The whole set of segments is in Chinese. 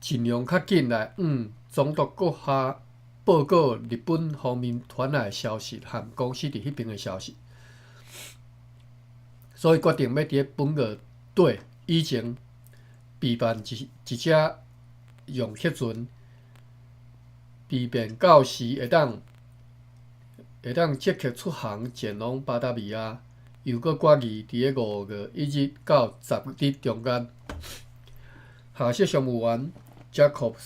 尽量较紧来总督阁下报告日本方面传来的消息和公司伫迄边的消息，所以决定要伫本国对以前备办一只用迄阵备办到时会当即刻出航前往巴达维亚，又搁决议伫5月1日到10日中间，下设商务员 Jacob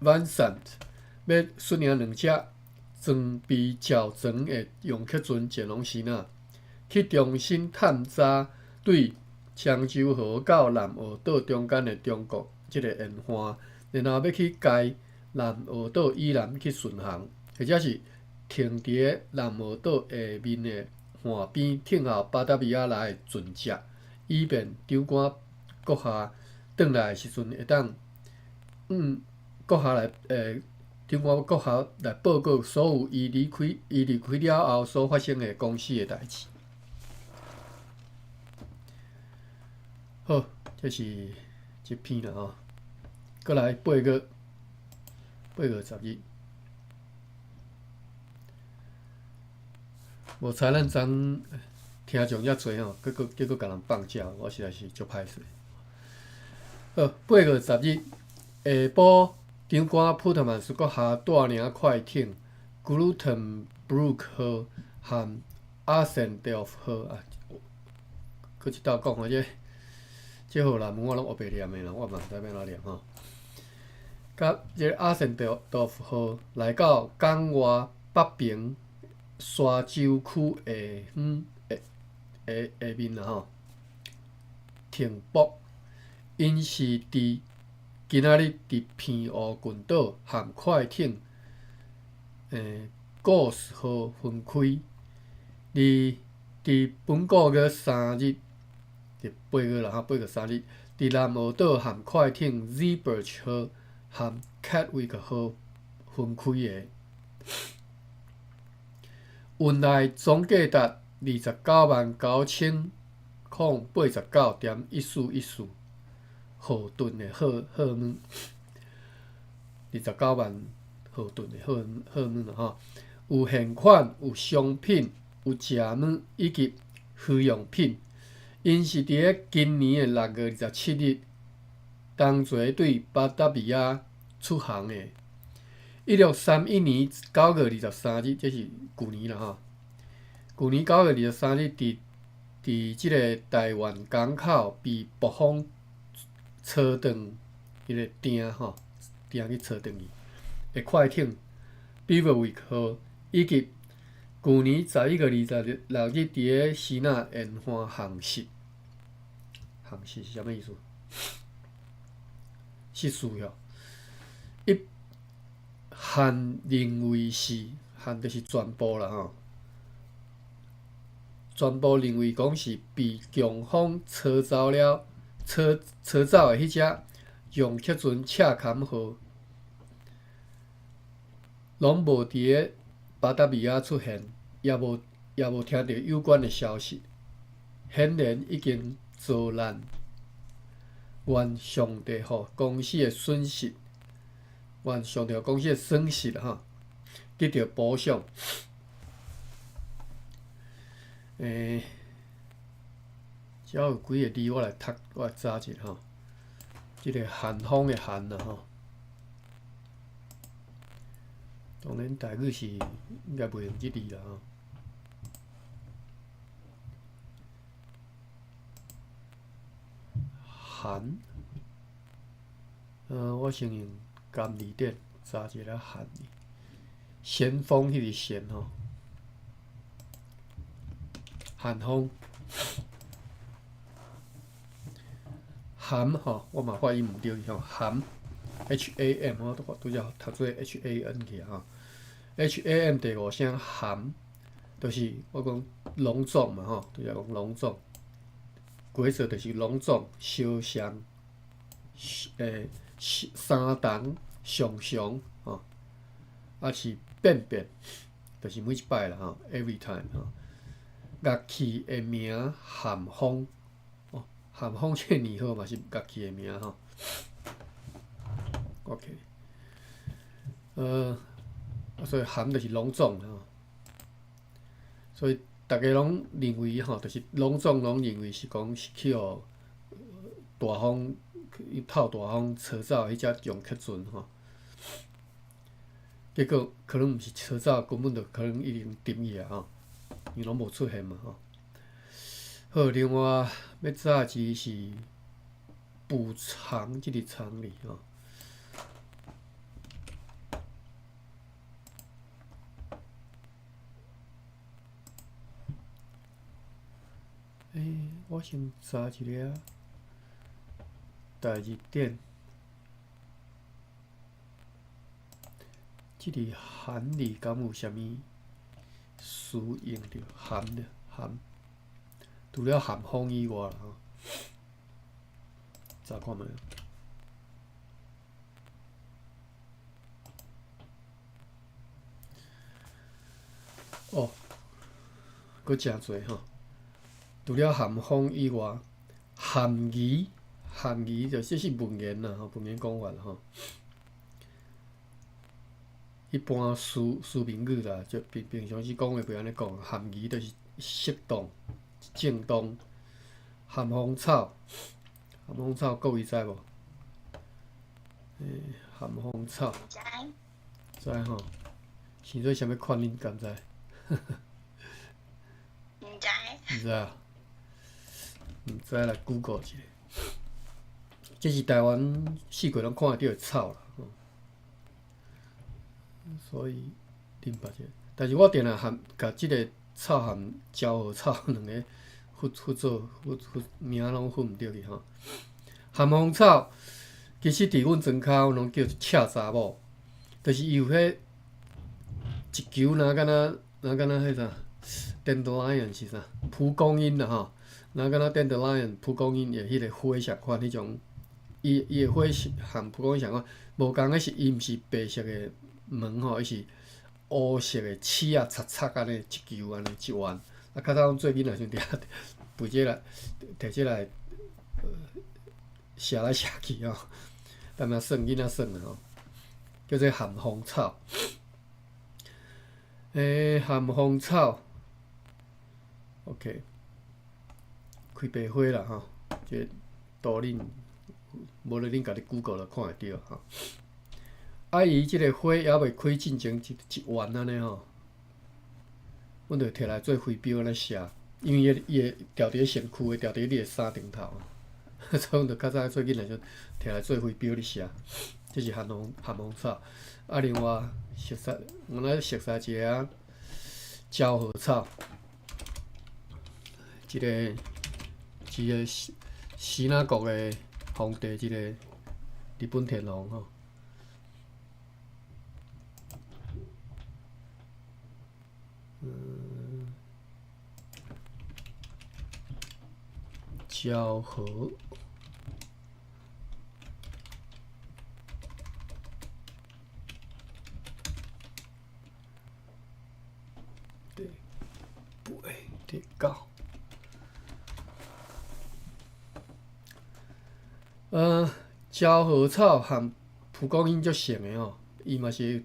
Vincent 要率领2只装备较全的用客船前往西那，去重新探查对漳州河到南澳岛中间的中国即个沿岸，然后要去该南澳岛以南去巡航，或者是停伫南澳岛下面的岸边等候巴达维亚来的船只，以便长官阁下转来的时阵会当阁下来长官阁下来报告所有伊离开了后所发生的公司的代志。好，这是一篇啦吼。过来8月10日，无猜咱昨听众遐侪吼，结果甲人放假，我实在是足歹势。好，8月10日下晡，长官普特曼斯阁下带领快艇 Glutenbrook 号和 Ascendorf 号啊，搁一道讲吼，这号南文我拢学袂念的啦，我嘛毋知要安怎念吼。甲这个 Ascendorf 号来到港外北平沙洲区下面啦吼，停泊。因是伫今仔日伫偏湖群岛和快艇Ghost 号分开，伫本个月3日，伫8月啦吼，8月3日，伫南澳岛和快艇 Zeebrugge 号和 Catwick 号分开的。运来总价值299089.1414号吨的货物，29万号吨的货物啦吼，有现款、有商品、有食物以及日用品。因是伫今年的6月27日，同齐对巴达维亚出航的。1631年9月23日，这是旧年啦吼。旧年9月23日，伫即个台湾港口被북方操断迄个钉吼，钉去操断去的快艇 Beaverwick 号，以及旧年11月26日伫西那沿岸航失。航失是啥物意思？失事哦。韩认为是韩就是全部啦吼，全部认为讲是被强风吹走的迄只用客船赤坎号，拢无伫巴达维亚出现，也无听到有关的消息，显然已经遭难。愿上帝互公司的损失，愿上帝互公司的损失哈，得到补偿。只有几个字我来查一下吼。即个寒风的寒啦吼，当然台语是应该袂用即字啦吼。寒，我先用甘字典查一下寒字，咸丰迄个咸吼，寒风。含吼，我嘛发音毋对吼，含 HAM 我拄则读做 HAN 去吼 ，HAM 第5声含，就是我讲隆重嘛吼，拄则讲隆重，规则就是隆重、烧香、三重、上常吼，啊是便，就是每一摆啦吼 ，every time 吼，乐器的名含风。含风这个年号嘛是乐器的名吼。OK， 所以含就是拢总吼，所以大家拢认为吼，就是拢总拢认为是讲是去互大风透大风吹走，迄只用客船吼。结果可能毋是吹走，根本就可能已经沉去啊吼，因为拢无出现嘛吼。好，另外要早字是补偿即个常理吼。我先查一下第二点，即个含字敢有啥物使用着含的含？除了含风以外啦吼，查看觅。哦，佫诚侪吼。除了含风以外，含义就这是文言啦吼，文言讲法啦吼。一般书面语啦，就平常时讲话袂安尼讲，含义就是适当、正当。含风草，各位知无？含风草，知吼？是做啥物款恁敢知？毋知。毋知啊？毋知来 Google 一下。这是台湾四界拢看得到的草啦，所以恁捌者。但是我定定甲即个草含椒和草两个名拢混毋对去吼。含风草其实伫阮庄口拢叫做赤查某，就是伊有迄一球若敢若迄啥 dandelion 是啥蒲公英啦吼，若敢若 dandelion 蒲公英的迄个花相款迄种，伊的花是含蒲公英相款，无共个是伊毋是白色的毛吼，伊是乌色的刺啊擦擦安尼一球安尼一丸。啊，较早做囡仔时阵，肥这来摕这来写来写去吼，当然耍囡仔耍啦吼，叫做含风草。含风草 ，OK， 开白花啦吼，这图恁无咧恁家己 Google 就看会到吼。啊，伊即个花还未开进前一丸安尼吼。阮就摕来做飞镖安尼写，因为伊会掉伫身躯，会掉伫你的衫顶头，所以阮就较早做囡仔就摕来做飞镖咧写。这是含风草。啊，另外我来熟悉一下椒和草，一个希腊国的皇帝，一个日本天皇吼。椒和第9，椒和草含蒲公英足像的吼，伊嘛是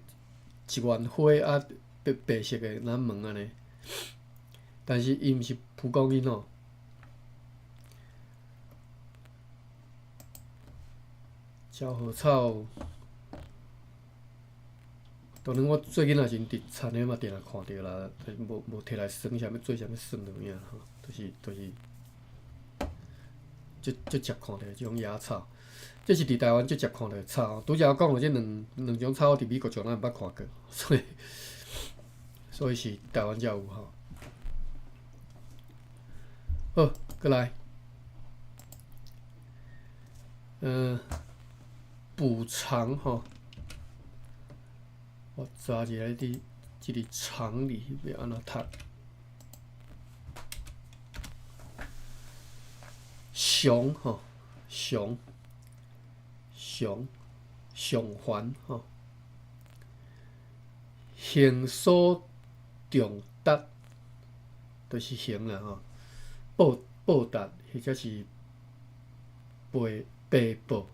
一丸花啊白色的咱毛安尼，但是伊毋是蒲公英吼。椒和草，当然我做囡仔时伫田里嘛定定看着啦，但是无摕来算啥物做啥物算就有影吼，就是足常看着即种野草，这是伫台湾足常看着的草。拄则我讲的即两种草，我伫美国从来毋捌看过，所以是台湾才有吼。好，过来，补偿吼，我查一下即个常理要安怎读？偿吼，偿还吼，刑所重达，就是刑啦吼，报答或者是赔补。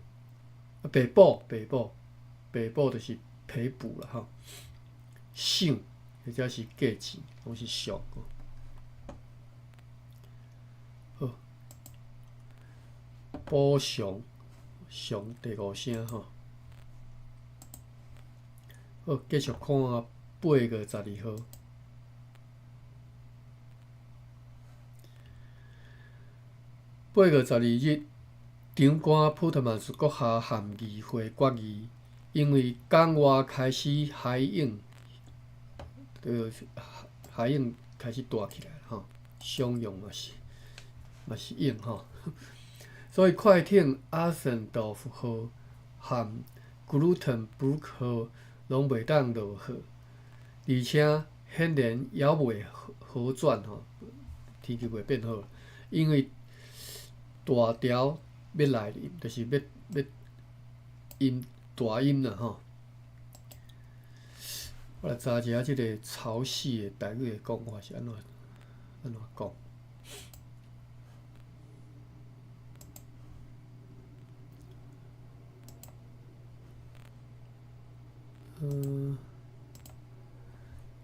爸母就是陪补啦吼，赏或者是价钱，拢是赏。好，补偿第5声吼。好，继续看8月12号。8月12日，长官普特曼斯阁下函议会决议，因为港外开始海涌，海涌开始大起来吼，商用嘛是涌吼，所以快艇阿森多夫号和古鲁滕布鲁克号拢袂当落货，而且显然也袂好转吼，天气袂变好，因为大潮要来临，就是要大阴啦吼。我来查一下即个潮汐的台语的讲法是安怎讲。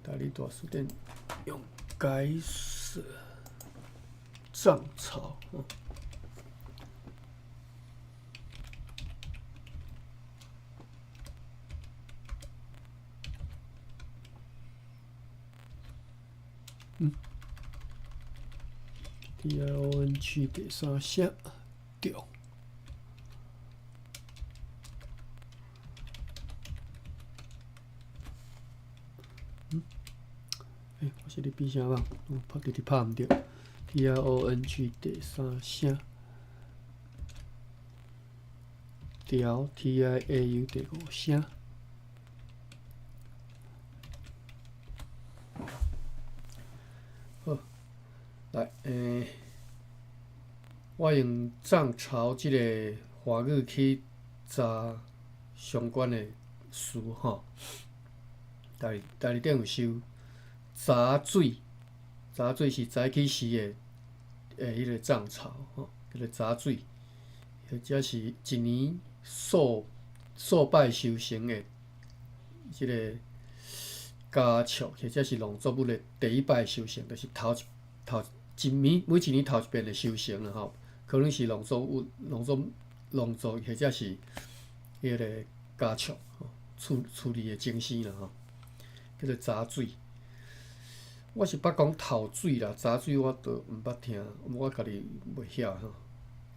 大理大书店用改色涨潮。TION 区第3声对。我是咧比啥网？直直拍毋着。TION 区第3声调 TIAU 第5声。好，来我用涨潮即个华语去查相关的词吼。台里顶有收闸水，闸水是早起时迄个涨潮吼，迄个闸水，或者是一年数摆收成的即个家畜，或者是农作物的第一摆收成，就是每一年头一遍的收成啦吼，可能是农作，或者是迄个家畜吼处理的精细啦吼，叫做闸水。我是捌讲头水啦，闸水我都毋捌听，我家己袂晓吼。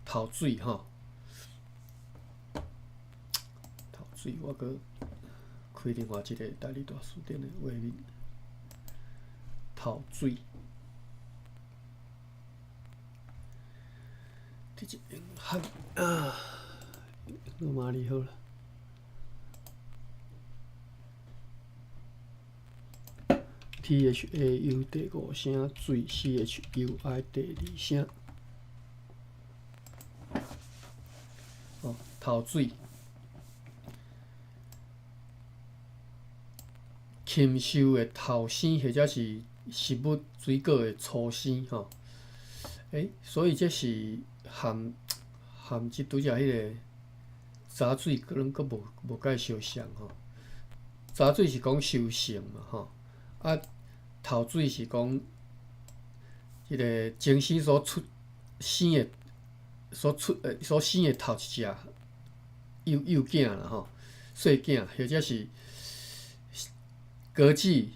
头水吼，头水我阁开另外一个台理大书店的画面，头水。第一用汉罗马里好了。THAU 第5声，水 CHUI 第2声。哦，头水，禽兽的头生，或者是食物水果的初生吼。所以这是含即拄则迄个闸水，可能佫无介相像吼。闸水是讲收成嘛吼，头水是讲迄个精生所生的头一只幼囝啦吼，细囝，或者是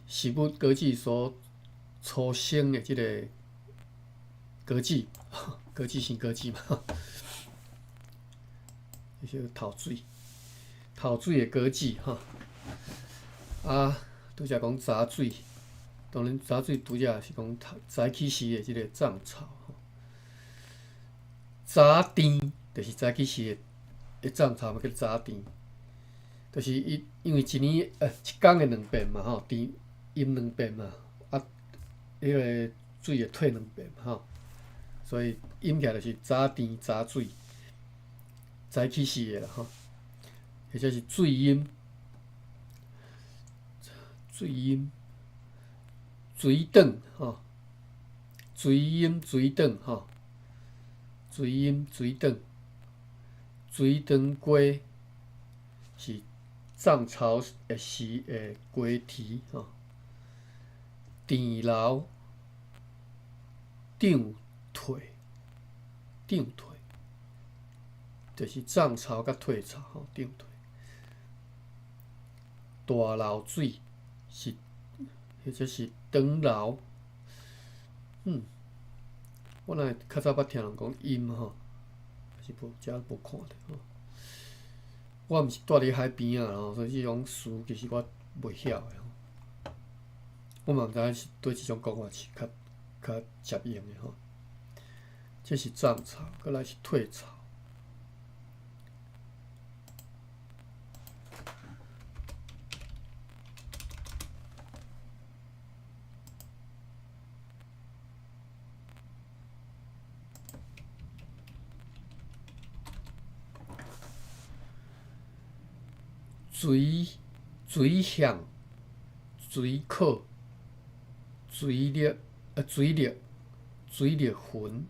食物果子所初生的即个果子，果子生果子嘛，就是头水的果子吼。拄则讲闸水。当然，闸水拄则是讲早起时的即个涨潮吼。闸甜就是早起时的涨潮嘛，叫闸甜。就是因为一年一工会2遍嘛吼，甜阴2遍嘛，迄个水会退2遍嘛吼，所以阴起来就是闸甜闸水，早起时的啦吼，或者是水阴。水长吼，水阴水长吼，水阴水长，水长过是涨潮时的鸡啼吼，田楼涨退，就是涨潮甲退潮吼，涨退。大流水是，或者是长流。我若较早捌听人讲阴吼，是无遮无看着吼。我毋是住伫海边啊吼，所以即种词其实我袂晓诶吼。我嘛毋知影是对即种讲法是较接应诶吼。这是涨潮，过来是退潮。水向、水靠、水力、水力云、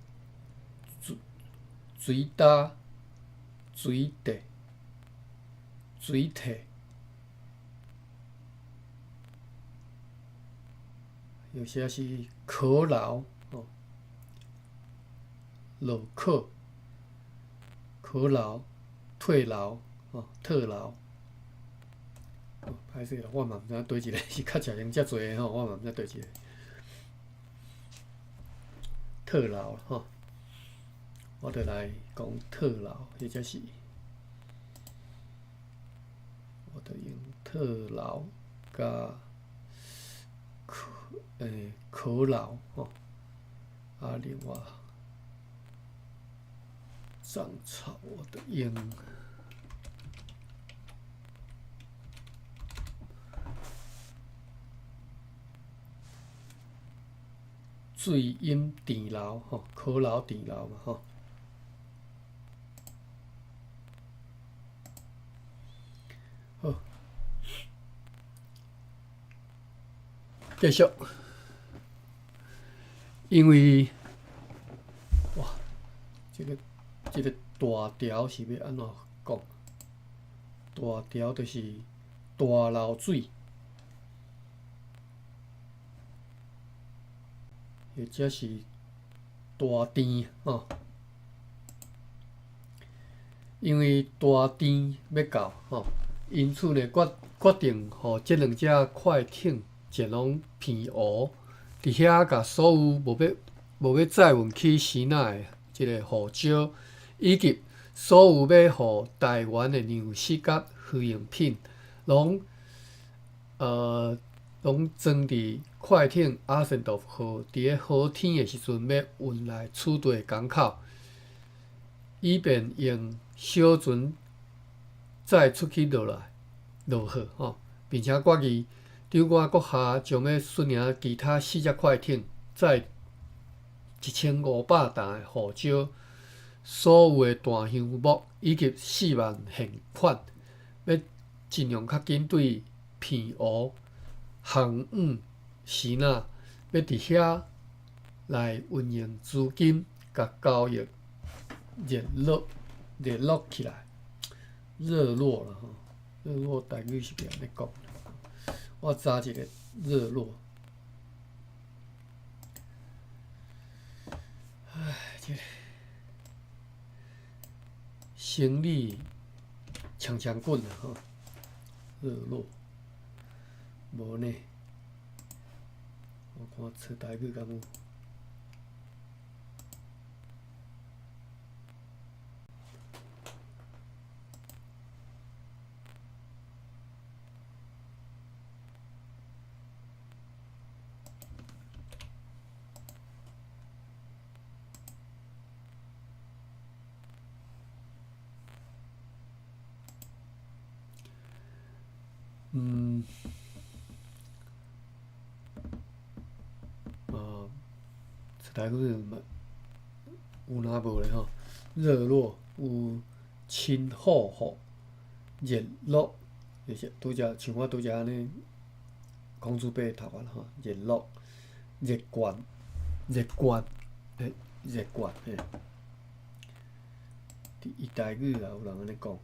水搭、水地、水体，有些是可劳哦，落靠、可劳、退劳哦，特劳。歹势啦，我嘛毋知影对一个是较食用遮济诶吼，我嘛毋知对一个。特劳吼，我着来讲特劳，或者是我着用特劳甲可劳吼，啊，另外涨潮我着用。水阴田流吼，可劳田流嘛吼。好，继续。因为哇，这个大条是要安怎讲？大条就是大流水。或者是大田吼，因为大田要到吼，因此呢，决定互即两只快艇前往偏湖，伫遐甲所有无要载运去西奈的即个护照，以及所有要互台湾的粮食甲飞用品，拢装伫快艇阿森多夫号，伫咧好天的时阵要运来储地港口，以便用小船载出去落货吼，并且决议长官阁下将要率领其他4只快艇，载1500担的护照、所有的弹橡木以及4万现款，要尽量较紧对偏湖航运时若要伫遐来运用资金，甲交易热络起来，热络啦吼，热络台语是袂安尼讲。我查一个热络，这个生理强棍啊吼，热络，无呢？我看册台语敢有？台语有哪无咧吼？热络有亲厚厚，热络就是拄则像我拄则安尼公主病读完吼，热络、热冠、热冠嘿。伊台语也有人安尼讲。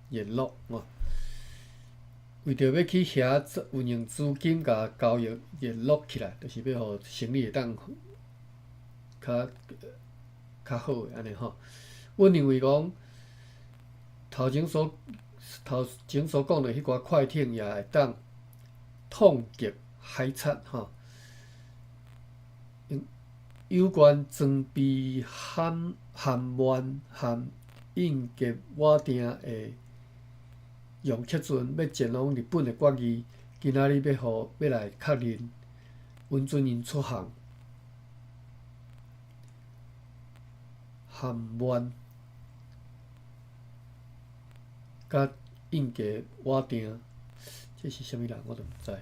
联络为着要去遐运用资金，甲交易联络起来，就是要互生意会当较好诶安尼吼。阮认为讲头前所讲的迄寡快艇也会当痛击海贼吼。有关装备含湾和应急瓦定的用客船要前往日本的决议，今仔日要来确认阮准因出航。含湾甲应急瓦定，这是啥物人我都毋知。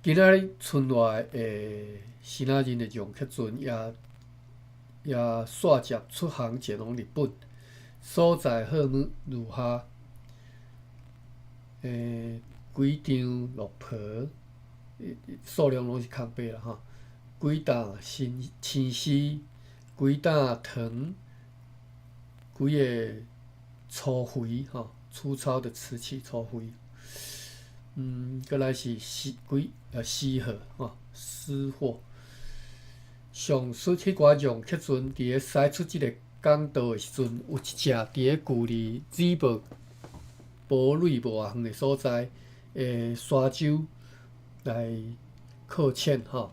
今仔日村外的新仔日的用客船也煞接出航前往日本，所在号码如下：几张落婆，数量拢是空白啦吼。几担青丝，几担藤，几个粗灰吼，粗糙的瓷器粗灰。过来是失货吼，失货。上述迄寡用客船伫咧驶出即个港道的时阵，有一只伫咧距离日无瑞无远的所在的沙洲来靠浅吼，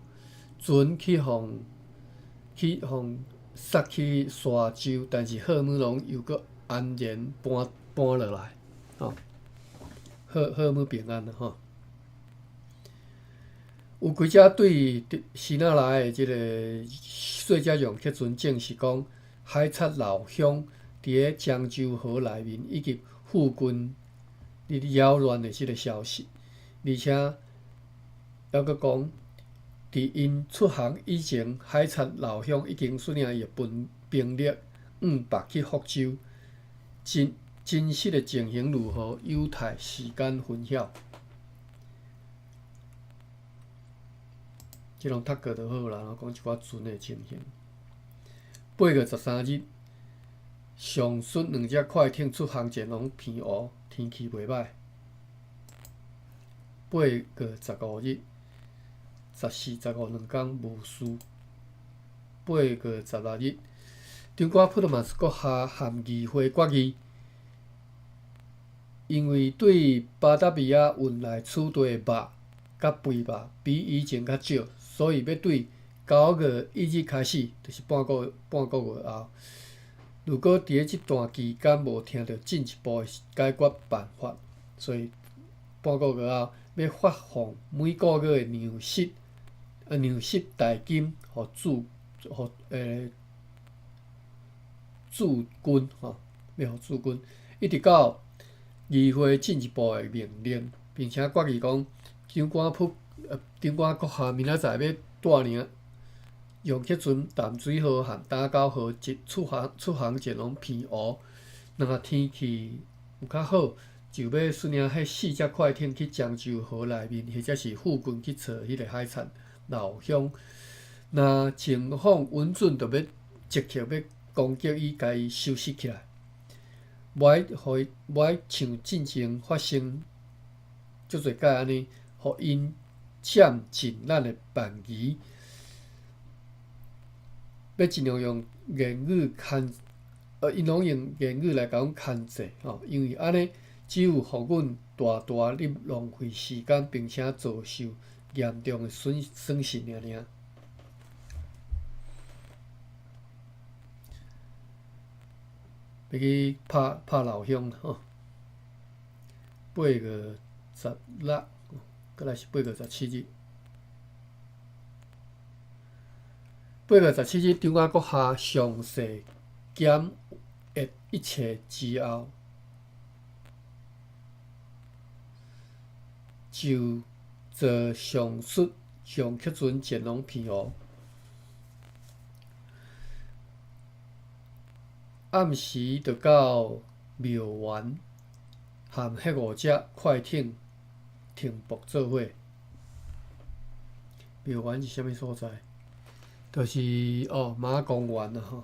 船去互驶去沙洲，但是号码拢又搁安然搬落来吼。好么平安啦吼！有几只对新仔来的即个细只用客船证实讲，海贼老乡伫咧漳州河内面以及附近扰乱的即个消息，而且还佫讲，伫因出航以前，海贼老乡已经率领伊兵力白去福州。真实的情形如何？有待时间分晓。即拢读过就好啦，讲一寡船的情形。8月13日，上述2只快艇出航前往偏湖，天气袂歹。8月15日、14、15两天无事。8月16日，张瓜普特曼斯阁下含议会决议。因为对巴达米亚运来取地的肉甲肥肉比以前较少，所以要对9月1日开始，就是半个月后，如果伫咧即段期间无听到进一步的解决办法，所以半个月后要发放每个月的粮食代金，互驻军吼，要互驻军，一直到议会进一步的命令，并且决议讲，张管阁下明仔载要带领用客船淡水号和打狗号出航前往偏湖。若天气有较好，就要率领迄4只快艇去漳州河内面，或者是附近去找迄个海贼老乡。若情况稳准，就要积极要攻击伊，甲伊收拾起来。无爱像进前发生足侪摆安尼，互因占尽咱的便宜。要尽量用言语因拢用言语来甲阮牵制吼，因为安尼只有互阮大哩浪费时间，并且遭受严重的损失尔。要去拍老乡吼，8月16，过来是8月17日。8月17日，张安国下详细检阅一切之后，就坐上述上客船前往偏湖。暗时就到庙园，和迄5只快艇停泊做伙。庙园是啥物所在？就是马公园啊吼。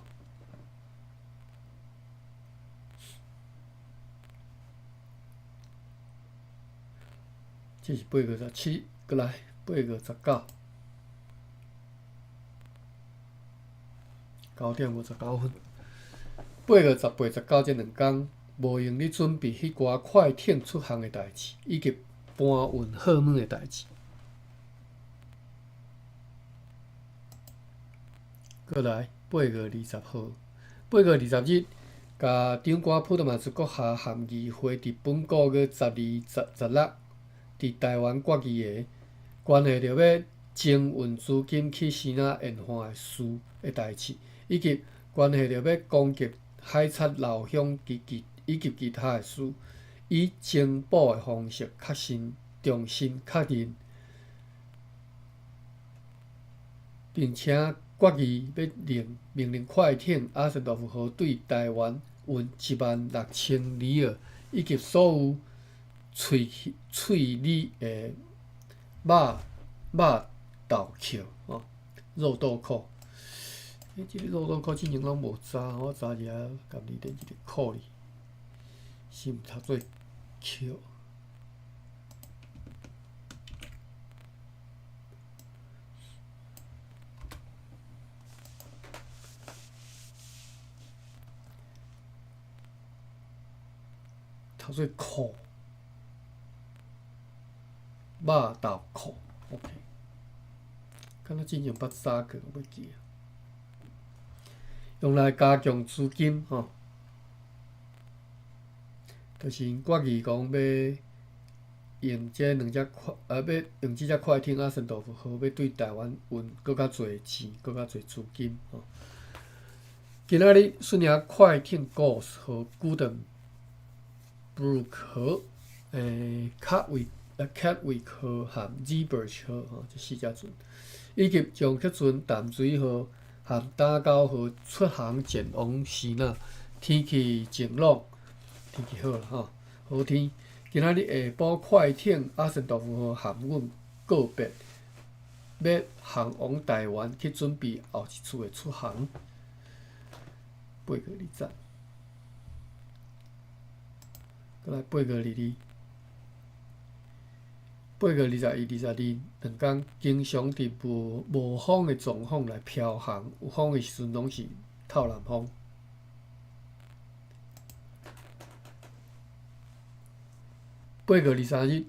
这是8:17，过来8:19，9点59分。8:18、19这2天，无用你准备迄寡快艇出航的代志，以及搬运货物的代志。过来8:20号，8:20日，甲长官普特曼斯阁下含议会伫本个月12、16，伫台湾决议的关系着要征运资金去先仔烟花的事的代志，以及关系着要攻击海贼老乡以及其他的事，以情报的方式重新确认，并且决议要命令快艇阿什多夫号对台湾运16000里尔，以及所有喙里的肉豆壳肉豆蔻。即个肉豆蔻之前拢无查，我查一下，甲你伫一个库里，是毋读做蔻？读做蔻，肉豆蔻 ，OK。敢若之前捌查过，我袂记啊。用来加强资金就是因决议讲要用即只快艇阿什多夫号要对台湾运搁较侪钱，搁较侪资金今仔日顺领快艇 Ghost 和 Golden Brook 号、Catwick 号和 Zeeburg 号这4只船，以及将客船淡水号和打狗号出航前往西那，天气晴朗，天气好啦好天。今仔日下晡，快艇阿什多夫号航运告别，要航往台湾去准备后一次的出航。8:20，过来8:22。8:21、222天，经常伫无风的状况来飘航，有风的时阵拢是透南风。8:23日，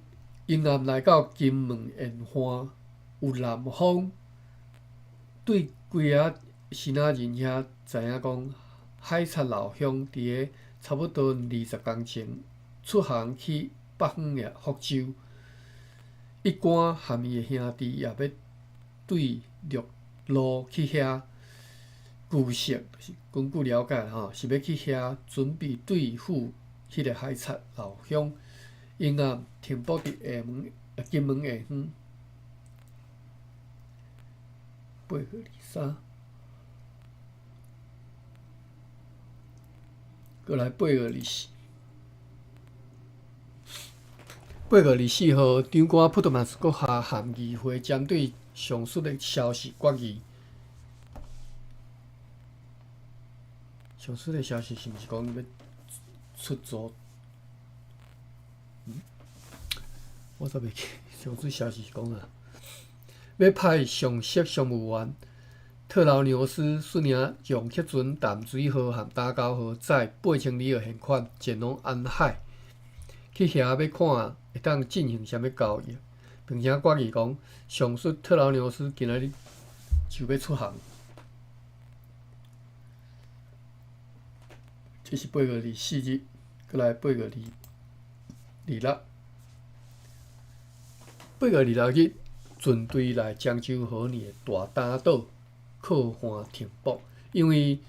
沿岸来到金门烟花，有南风，对规个新仔人遐知影讲，海贼老乡伫个差不多20公前出航去北方的福州。一官含伊的兄弟也要对陆路去遐据说，就是根据了解是要去遐准备对付迄个海贼老乡。沿岸停泊伫金门下方。8:23，过来8:24。8:24号，长官普特曼斯阁下含议会针对上述的消息决议。上述的消息是毋是讲要出租？我煞袂记。上述消息是讲要派上席商务员特劳纽斯率领用客船淡水号和打狗号载8000里的现款前往安海，去遐要看会当进行啥物交易，并且决议讲，上述特劳纽斯今仔日就要出航。这是8:24日，过来8:26。8:26日，船队来漳州河里的大胆岛靠岸停泊，因为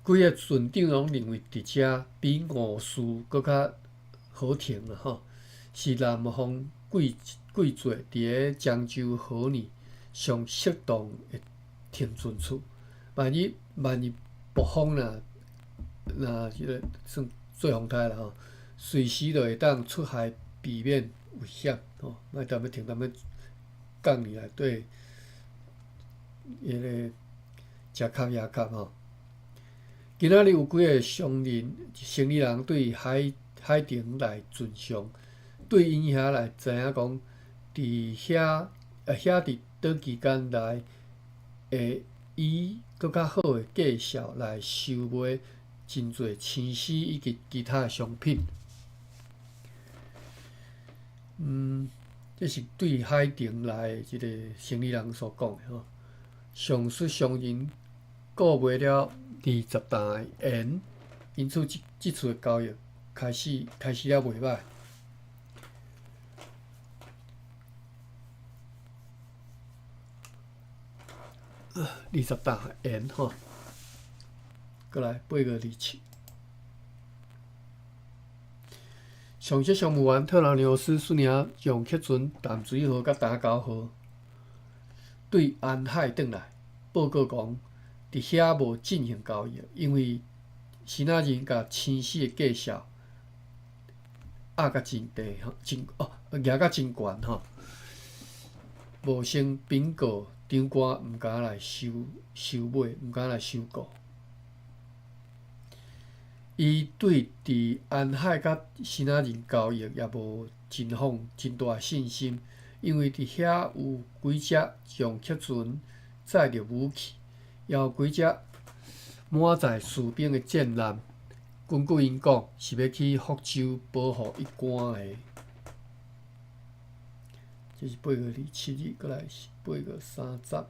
规个船长拢认为伫遮比五事搁较好停啦是南方季节伫个漳州河里上适当的停船处。万一北风若即个算做风台啦随时就会当出海，避免危险莫踮要停踮咧港里内底，迄个食卡野卡今仔日有几个生理人对海亭来巡详，对因遐来知影讲，伫短期间内会以更较好诶价效来收买真侪青丝以及其他诶商品。这是对海城内诶即个生意人所讲诶吼。上述商人购买了20担诶盐，因此即次诶交易开始了袂歹。20担盐吼，过来8月27。上级商务员特拉纽斯孙领用客船淡水号甲打交号对安海转来，报告讲伫遐无进行交易，因为新仔人甲青丝的价效压甲真低吼，压甲真悬吼，无成禀告长官毋敢来收买，毋敢来收购。伊对伫安海甲新仔人交易也无真大的信心，因为伫遐有几只用客船载着武器，也有几只满载士兵的舰舰。根据因讲，是要去福州保护一关的。这是8月27日，过来是8月30。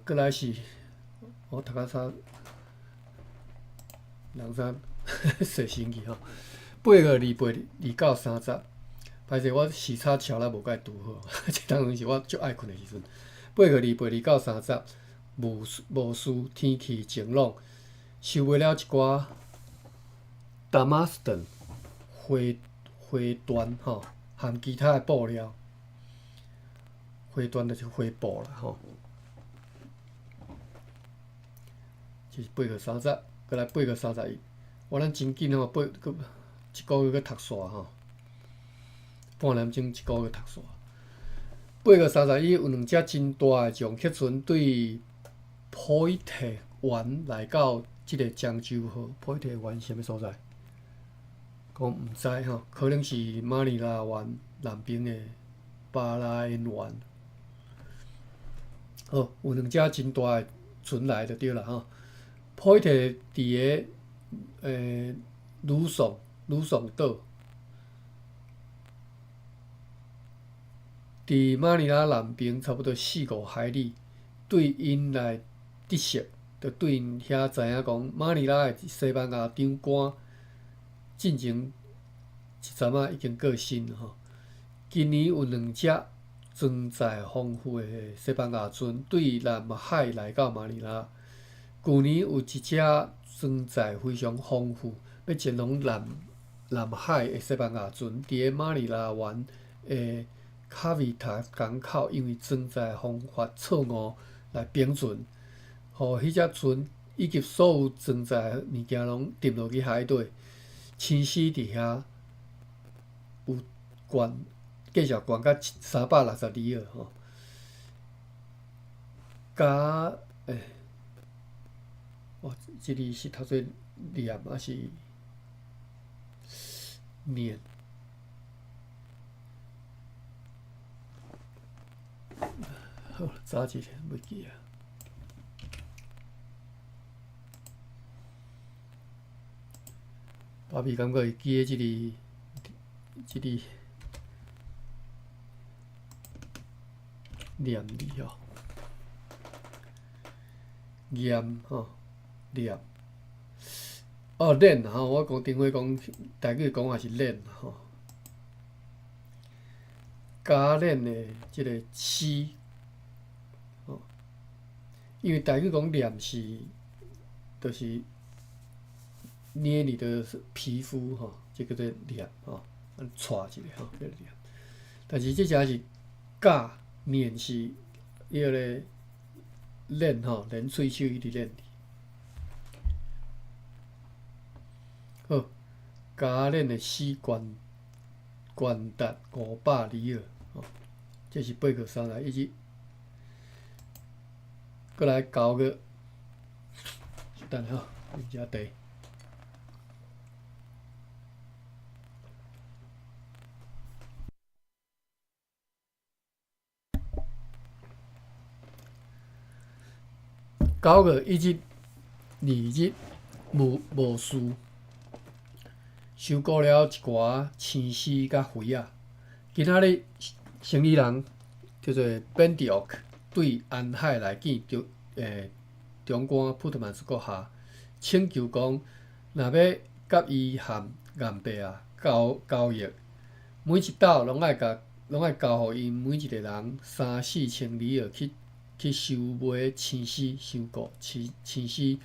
过来是，我读到啥？人啥细心去吼？8月29、30，歹势我时差超啦无甲伊拄好，这当然是我足爱困的时阵。8月29、30，无事天气晴朗，收买了一寡达马斯顿花缎吼，含其他的布料。花缎就是花布啦吼。这是8月30，过来8月31。咱真紧吼，一个月去读煞吼，半年钟一个月读煞。8月31有2只真大诶撞客船对普伊特湾来到即个漳州号。普伊特湾是啥物所在？讲毋知吼，可能是马尼拉湾南边诶巴拉恩湾。好，有2只真大诶船来就对啦吼。普伊特伫个鲁爽岛，伫马尼拉南边差不多4-5海里，对因来得瑟，就对因遐知影讲马尼拉的西班牙长官进前一阵仔已经过身吼。今年有2只装载丰富的西班牙船对南海来到马尼拉。去年有1只装载非常丰富，要前往南海的西班牙船，伫个马尼拉湾的卡维塔港口，因为装载方法错误来平船，互迄只船以及所有装载物件拢沉落去海底，青丝伫遐有价值悬到360里尔吼。哇，这里是读做念还是念？好，早一点袂记啊。爸比感觉伊记诶即个念字吼，念吼。念练吼，我讲顶回讲台语讲也是练吼。加练的即个丝吼，因为台语讲念是，就是捏你的皮肤吼，这叫做念吼，按搓一下吼叫念。但是这只是教念是迄个练吼，练喙手一直练。好，加练的丝悬达500里尔，吼，这是8月30日。过来9月，等下吼，饮一下茶。9月1日、2日无事，收购了一寡青丝甲灰仔。今仔日生理人叫做 Bendiok 对安海来见中官普特曼斯阁下请求讲，若要甲伊含岩白啊交易，每一斗拢爱交互因每一个人3-4千里尔去收买青丝，收购青丝。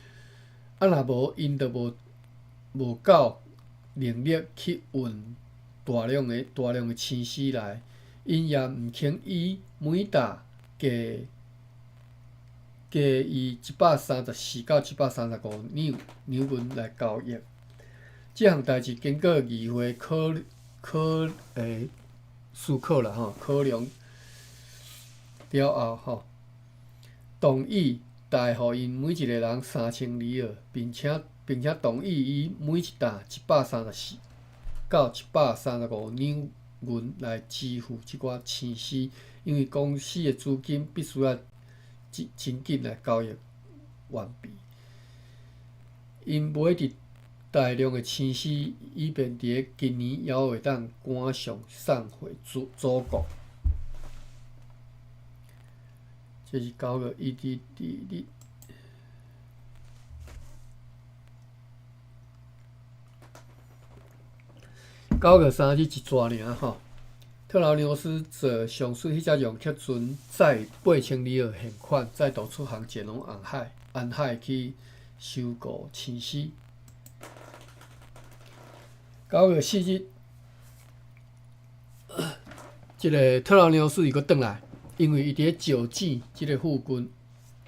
啊，若无因就无够能力去运大量的青丝来，因也毋肯以每打加以134到135两银来交易。即项代志经过议会思考啦吼，考量了后吼，同意代互因每一个人3000里尔，并且同意以每一担134到135两银来支付即寡青丝，因为公司的资金必须要真紧来交易完毕。因买入大量的青丝，以便伫今年还会当赶上送回祖国。这是9月1日、2日。9月3日一逝尔吼，特劳纽斯坐上水迄只用客船载8000里尔现款，再度出航前往安海去收购青丝。9月4日，即个特劳纽斯伊阁转来，因为伊伫石井即个附近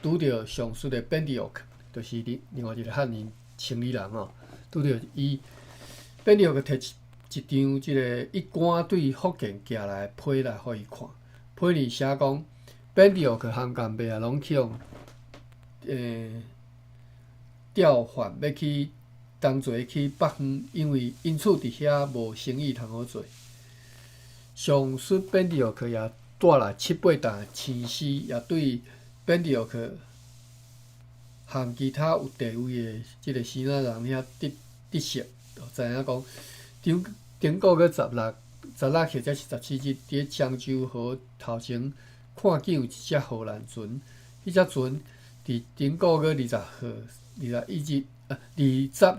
拄着上述的 Bendiok， 就是另外一个汉人生理人吼，拄着伊 Bendiok 摕一张即个一贯对福建寄来的批来互伊看，批里写讲 Bendiok 含岩白啊，拢去用调换要去同齐去北方，因此伫遐无生意通好做。上述 Bendiok 也带来7-8担青丝，也对 Bendiok 和其他有地位的即个生仔人遐得悉，就知影讲顶个月16或者是17日，伫漳州河头前看见有一只荷兰船，迄只船伫顶个月20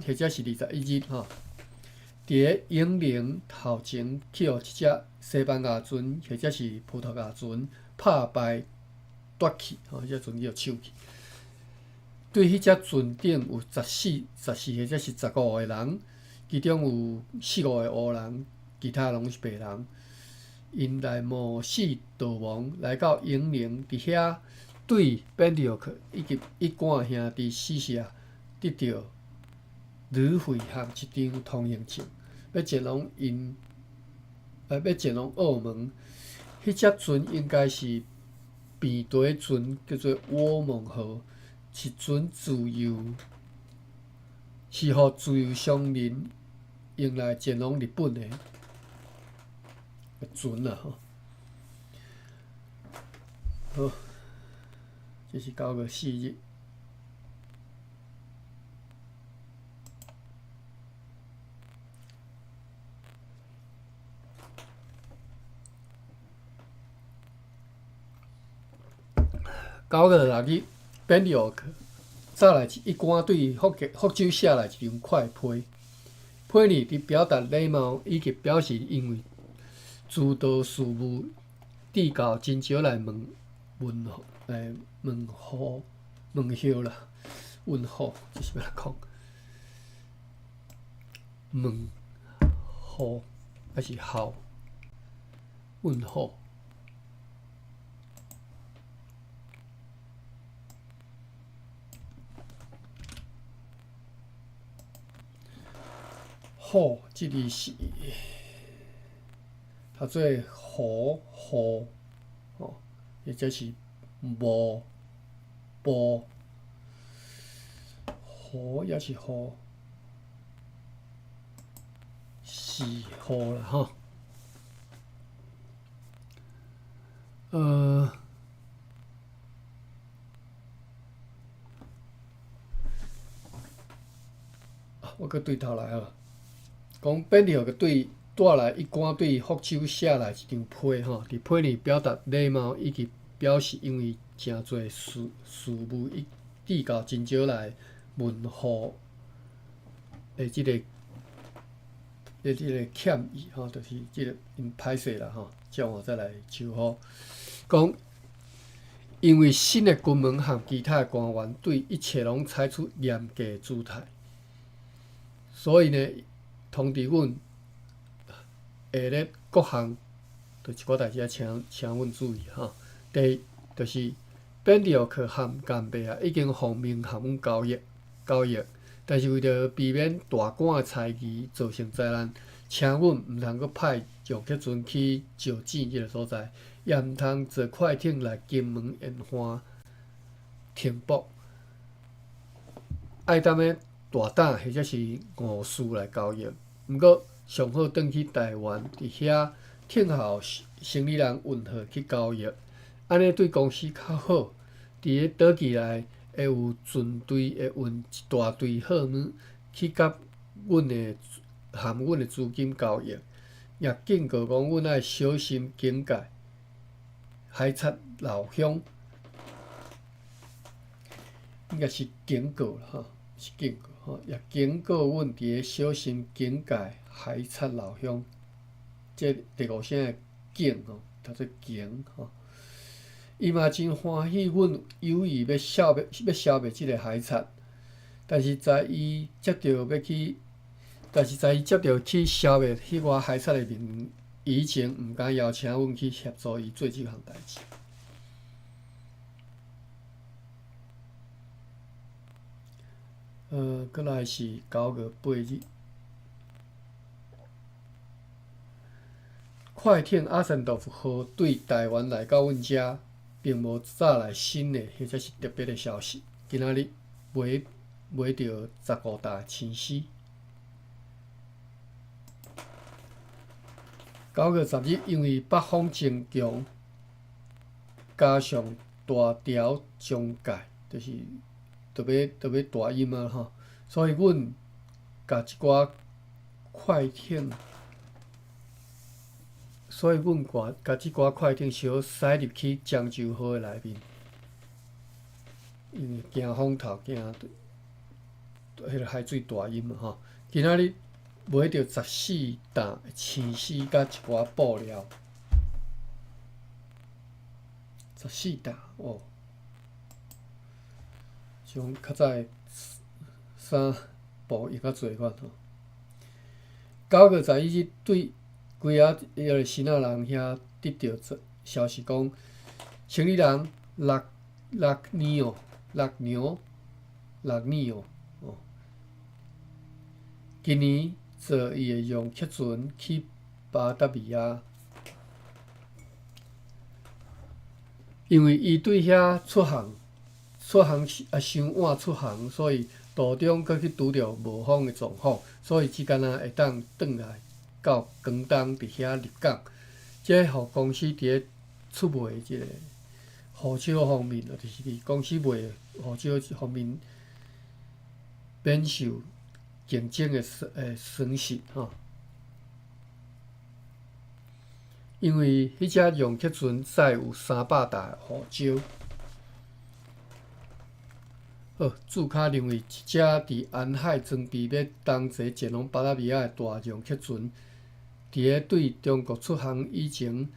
或者是21日吼，伫永宁头前去互一只西班牙船或者是葡萄牙船拍败夺去，吼，迄只船叫抢去。对迄只船顶有14或者是15个人。其中有4-5个黑人，其他拢是白人。因来冒死逃亡，来到永宁，伫遐对 Bendiok 以及一贯兄弟死下，得到旅费和一张通行证，要前往澳门。迄只船应该是便船船，叫做沃蒙号，是船是互自由商人用来前往日本的船啦吼。好，这是9月4日。9月6日 ，Bendiok 再来一贯对福州写来一张快批。批里伫表达礼貌以及表示因为诸多事务递交真少来问候啦，问候这是要讲问候还是好问候。好，即字是读做好吼，或者是无好雨也是雨，4雨啦吼。我搁对头来啊，讲变调个对带来一官对福州写来一张批吼，伫批里表达礼貌以及表示因为诚侪事务递到真少来问候的即个歉意吼，就是即个因歹势啦吼，叫我再来求好。讲因为新的军门和其他官员对一切拢采取严格姿态。所以呢，通知阮下列各项，就一寡代志啊，请阮注意哈。第一，就是本地可和干部啊，已经奉命和阮交易，但是为着避免大官的猜疑造成灾难，请阮毋通阁派杨克群去石井即个所在，也毋通坐快艇来金门沿岸停泊，爱踮咧。大胆或者是误事来交易，毋过上好转去台湾，伫遐听候生理人运河去交易，安尼对公司较好。伫咧岛期内会有船队会运一大队货物去甲阮的含阮的资金交易，也警告讲阮爱小心警戒，海贼老乡，应该是警告啦吼，是警告。也警告阮伫咧小心警戒海贼老乡，这第5声的警吼，读做警吼。伊嘛真欢喜阮有意要消灭即个海贼，但是在伊接到去消灭迄个海贼的面，以前毋敢邀请阮去协助伊做即项代志。过来是9月8日，快艇阿森多夫号对台湾来到阮遮，并无带来新的或者是特别的消息。今仔日买到15大清洗。9月10日，因为北方增强，加上大潮将界，就是特别大阴啊吼，所以阮甲一寡快艇，甲即寡快艇小驶入去漳州河的内面，因为惊风头，惊迄个海水大阴嘛吼。今仔日买到14担青丝甲一寡布料，14担哦。像较早衫布用较侪款吼。9月11日，对规个新仔人遐得到消息讲，生理人六年哦，今年坐伊会用客船去巴达米亚，因为伊对遐出航伤晚出航，所以途中阁去拄着无风的状况，所以即间会当转来到广东伫遐入港。这互公司伫咧出卖即个护照方面，就是伫公司卖护照方面免受竞争的损失吼。因为迄只用客船载有300大护照。注卡认为，一只伫安海装备要同齐前往巴达米亚的大洋客船，伫咧对中国出航以前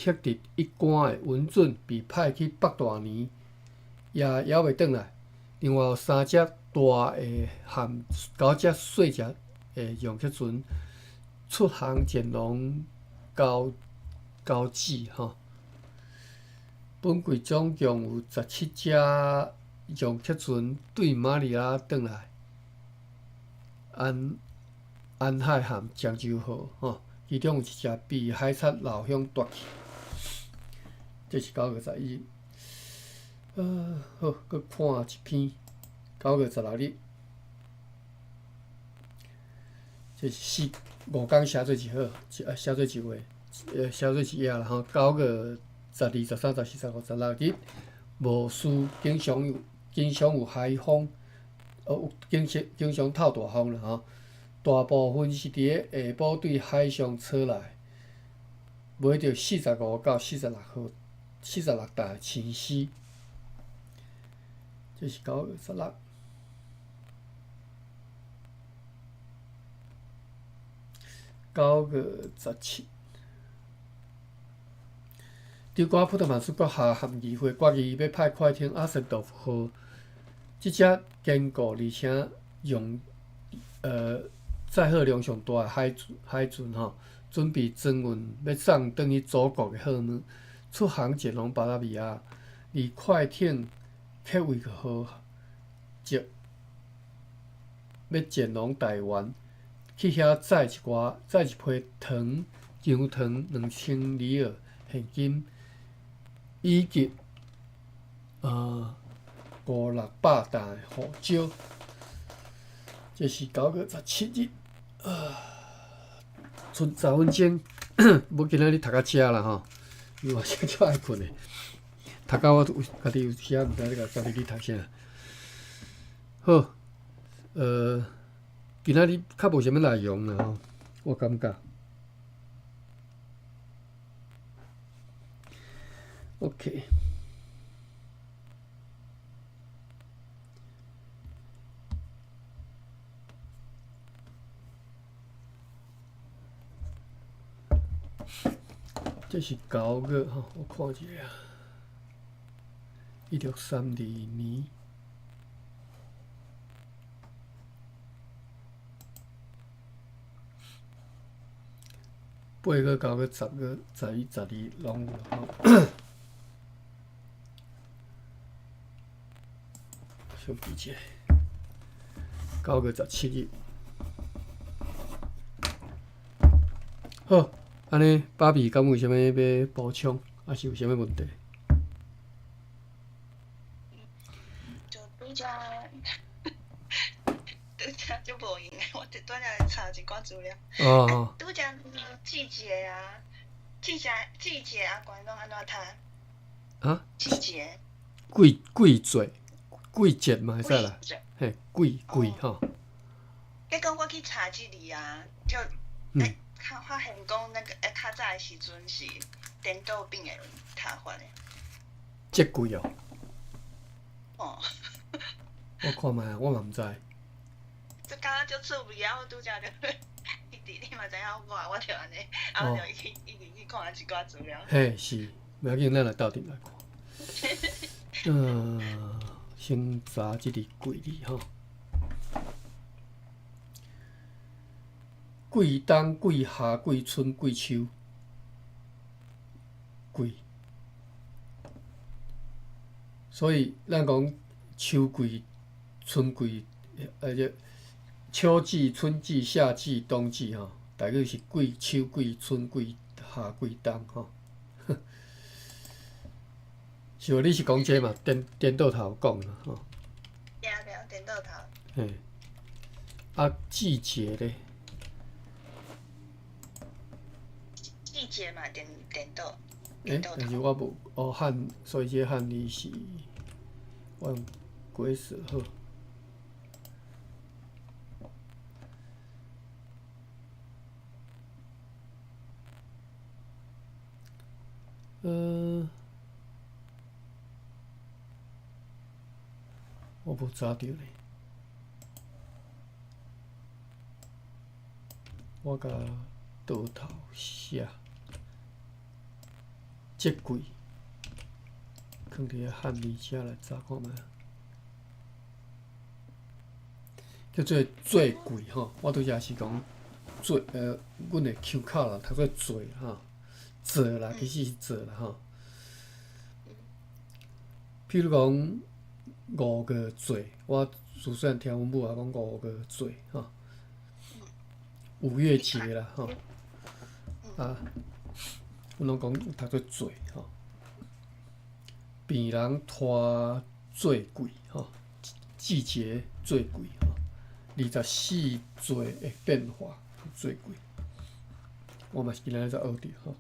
获得一关的允准，被派去北大年，也袂转来。另外有3只大的和9只细只的洋客船出航前往交址吼。本季总共有17只洋客船对马尼拉转来，安海和漳州号吼，其中有一只被海贼老乡夺去。这是9月11日。好，搁看一篇9月16日，这是5天写做一号，写做一月，写做一夜啦吼。9月12、13、14、15、16日，无事经常有海风，经常透大风啦吼。大部分是伫个下晡对海上吹来，买着45到46大清溪。这是9月16。9月17，中国普特曼斯国下含议会决议要派快艇阿什多夫号，即只坚固而且载荷量上大的海船吼，准备增运要送转去祖国的货物，出航前往巴拿米亚，而快艇克维克号则要前往台湾，去遐载一批糖、洋糖2000里尔现金，以及500-600担的胡椒。这是9月17日。剩10分钟，要今仔日读到遮啦吼，因为我现在爱困诶，读到我家己有时毋知你家己读啥。好，今仔日较无啥物内容啦吼，我感觉。OK。这是9月吼，我看一下，1632年8月、9月、10月、11、12拢有吼。小记者，9月17日。好。安尼，芭比敢有啥物要补充，还是有啥物问题？就拄则就无用诶，我拄则来查一寡资料。哦。拄则季节啊，季节啊，关拢安怎读？啊？季节。季节嘛会使啦。嘿，季吼。迄讲我去查即字啊，就发现讲那个较早的时阵是颠倒病的读法的。节季哦。哦。我看卖，我嘛毋知。这敢若足趣味啊！我拄则就你嘛知影我就安尼，我就一直去看一寡资料。嘿，是，袂要紧，咱来斗阵来看。先查即个季字吼。季冬、季夏、季春、季秋，季。所以咱讲秋季、春季，秋季、春季、夏季、冬季吼，大概是季、秋季、春季、夏季、冬吼。是无？你是讲这嘛？颠倒头讲啦吼。对，颠倒头。嘿。啊，季节咧？季节嘛，颠倒。但是我无学汉，所以这汉字是我用鬼写好。我无查到咧，我甲倒头写。节季，放伫个汉字遮来查看觅，叫做做季吼。我拄则是讲做阮的口口啦，读做做吼，做啦，其实是做啦吼。譬如讲5月做，我自细汉听阮母啊讲5月做吼，5月节啦吼，啊。阮拢讲读做做吼，病人拖做季吼，季节最贵吼，24岁的变化最贵。我嘛是今仔才学着吼，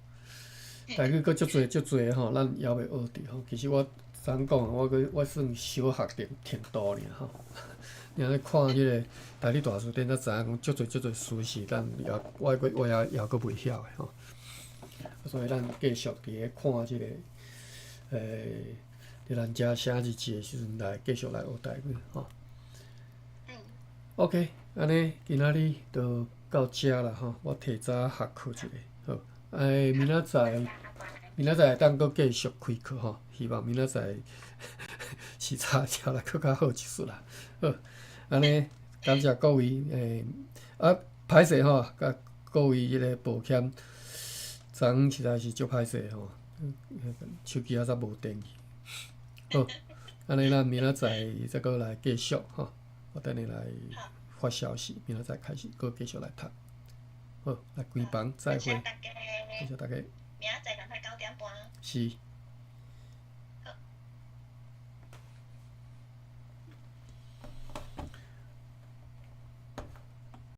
台语阁足侪吼，咱还袂学着吼。其实我昨讲我算小学程度尔吼。然后看迄个台语大词典，才知影讲足侪词是咱我也阁袂晓的吼。所以咱继续伫咧看即个伫咱遮写日记的时阵来继续来学台语吼。OK， 安尼今仔日就到遮啦吼，我提早下课一下，好，明仔载会当阁继续开课吼，希望明仔载时差调来搁较好一丝啦，好，安尼感谢各位歹势吼，甲各位迄个抱歉，昨昏实在是足歹势吼，手机才无电去，好，安尼咱明仔载再搁来继续吼。我等你来发消息，明仔载开始，搁继续来读。好，来关房，再会，谢谢大家。明仔载赶快9点半。是。